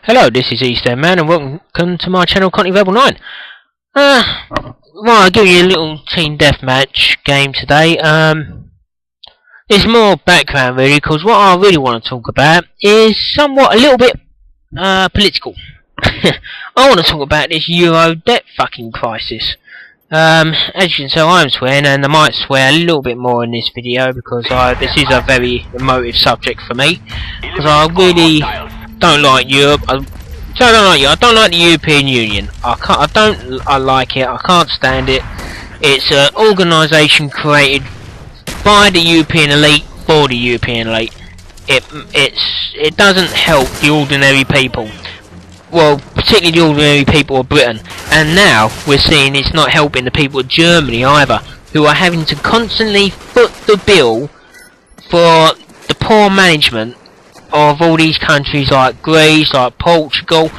Hello, this is East End Man and welcome to my channel Conti Rebel 9. I'll give you a little team deathmatch game today. There's more background really, because what I really want to talk about is somewhat a little bit political. I want to talk about this Euro debt fucking crisis. As you can tell, I'm swearing, and I might swear a little bit more in this video because this is a very emotive subject for me. Because I really don't like Europe. I don't like the European Union. I like it. I can't stand it. It's an organisation created by the European elite for the European elite. It doesn't help the ordinary people. Well, particularly the ordinary people of Britain. And now we're seeing it's not helping the people of Germany either, who are having to constantly foot the bill for the poor management of all these countries like Greece, like Portugal,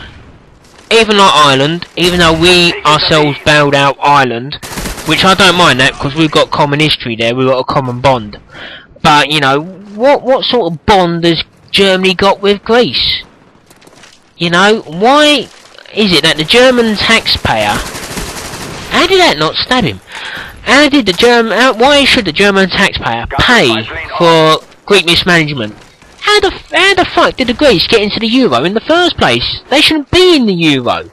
even like Ireland, even though we ourselves bailed out Ireland, which I don't mind that because we've got common history there, we've got a common bond. But, you know, what sort of bond has Germany got with Greece? You know, why is it that the German taxpayer, how did that not stab him? Why should the German taxpayer pay for Greek mismanagement? How the fuck did the Greeks get into the Euro in the first place? They shouldn't be in the Euro.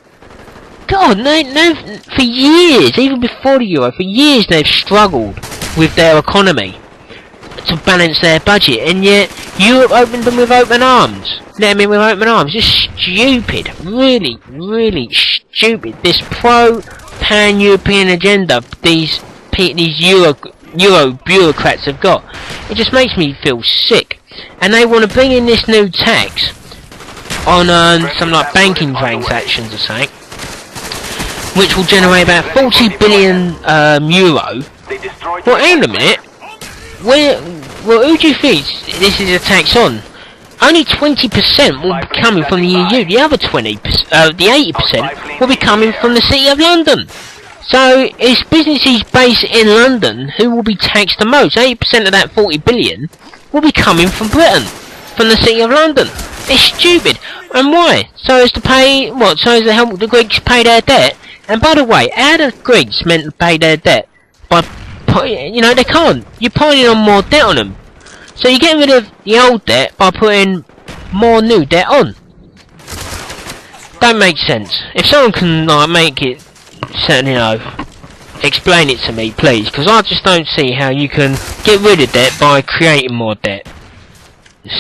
God, no, for years, even before the Euro, for years they've struggled with their economy to balance their budget, and yet Europe opened them with open arms. Let them in with open arms. It's stupid. Really, really stupid. This pro-pan-European agenda these Euro bureaucrats have got. It just makes me feel sick. And they want to bring in this new tax on some like banking transactions or something, which will generate about 40 billion euro. Well, hang on a minute. Who do you think this is a tax on? Only 20% will be coming from the EU. The other the 80% will be coming from the City of London. So it's businesses based in London who will be taxed the most. 80% of that 40 billion will be coming from Britain, from the City of London. It's stupid. And why? So as to pay what? So as to help the Greeks pay their debt. And by the way, how do the Greeks meant to pay their debt? By, you know, they can't. You're piling on more debt on them. So you're getting rid of the old debt by putting more new debt on. Don't make sense. If someone can like make it, you know, explain it to me, please, because I just don't see how you can get rid of debt by creating more debt.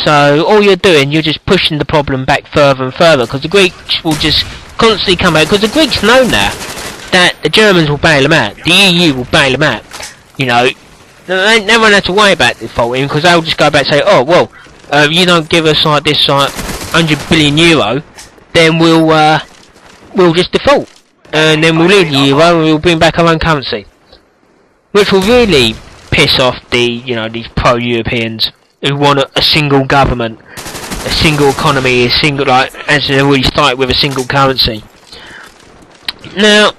So all you're doing, you're just pushing the problem back further and further, because the Greeks will just constantly come out, because the Greeks know now that the Germans will bail them out, the EU will bail them out. You know, they won't have to worry about defaulting, because they'll just go back and say, oh well, you don't give us like this like 100 billion euro, then we'll just default, and then we'll leave the euro and we'll bring back our own currency, which will really piss off these pro-Europeans who want a single government, a single economy, a single, like, as they already started with a single currency. Now,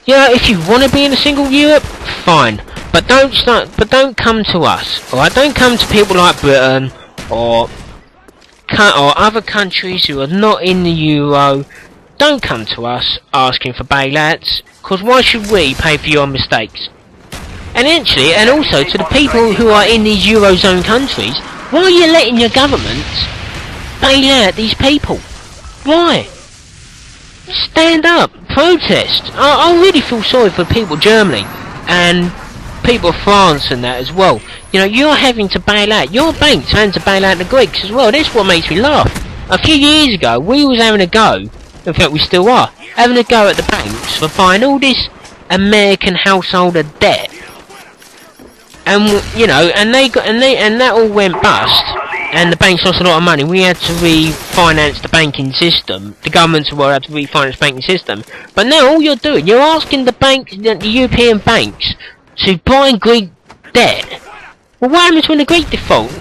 yeah, if you want to be in a single Europe, fine, but don't come to us, alright? Don't come to people like Britain or other countries who are not in the Euro. Don't come to us asking for bailouts, because why should we pay for your mistakes? And actually, and also to the people who are in these Eurozone countries, why are you letting your governments bail out these people? Why? Stand up, protest. I really feel sorry for people of Germany and people of France and that as well. You know, you're having to bail out, your banks are having to bail out the Greeks as well. That's what makes me laugh. A few years ago, we was having a go, in fact we still are, having a go at the banks for buying all this American householder debt. And you know, and that all went bust, and the banks lost a lot of money. We had to refinance the banking system. The governments were had to refinance the banking system. But now all you're doing, you're asking the European banks to buy Greek debt. Well, what happens when the Greek default?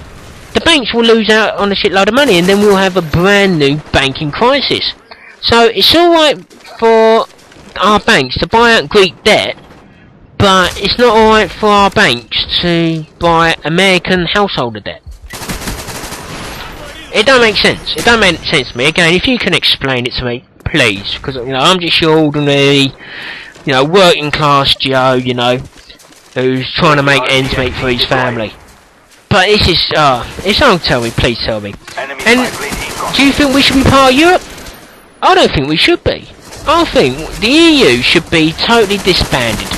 The banks will lose out on a shitload of money, and then we'll have a brand new banking crisis. So it's alright for our banks to buy out Greek debt, but it's not alright for our banks to buy American householder debt. It don't make sense. It don't make sense to me. Again, if you can explain it to me, please, because you know I'm just your ordinary, you know, working class Joe, you know, who's trying to make ends meet for his family. But this is, if someone tell me, please tell me. And do you think we should be part of Europe? I don't think we should be. I think the EU should be totally disbanded.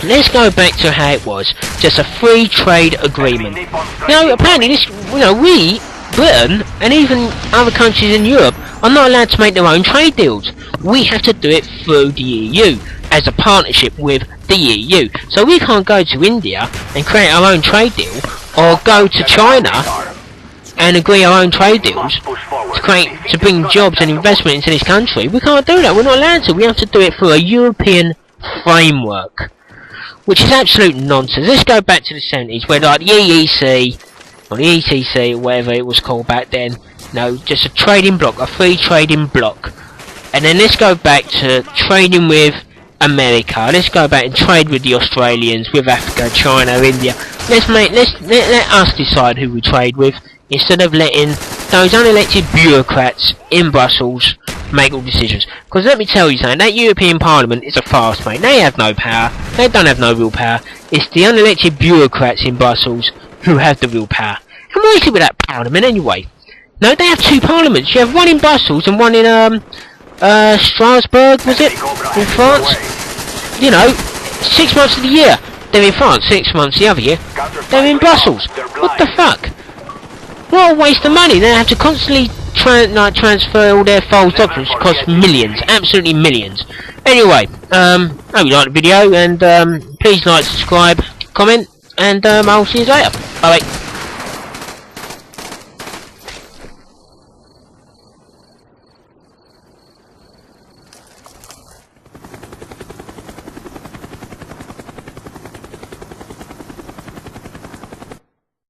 Let's go back to how it was, just a free trade agreement. You know, apparently this, you know, we, Britain, and even other countries in Europe, are not allowed to make their own trade deals. We have to do it through the EU, as a partnership with the EU. So we can't go to India and create our own trade deal, or go to China and agree our own trade deals to bring jobs and investment into this country. We can't do that. We're not allowed to. We have to do it through a European framework, which is absolute nonsense. Let's go back to the 70s, where like the EEC or the ETC or whatever it was called back then. No, just a trading bloc, a free trading bloc. And then let's go back to trading with America. Let's go back and trade with the Australians, with Africa, China, India. Let us decide who we trade with, instead of letting those unelected bureaucrats in Brussels make all decisions. Because let me tell you something, that European Parliament is a farce, mate. They have no power. They don't have no real power. It's the unelected bureaucrats in Brussels who have the real power. And what is it with that Parliament anyway? No, they have two parliaments. You have one in Brussels and one in Strasbourg, was it? In France? You know, 6 months of the year they're in France, 6 months the other year they're in Brussels. What the fuck? What a waste of money. They have to constantly transfer all their false documents, which cost millions, absolutely millions. Anyway, hope you liked the video, and please like, subscribe, comment, and I'll see you later. Bye.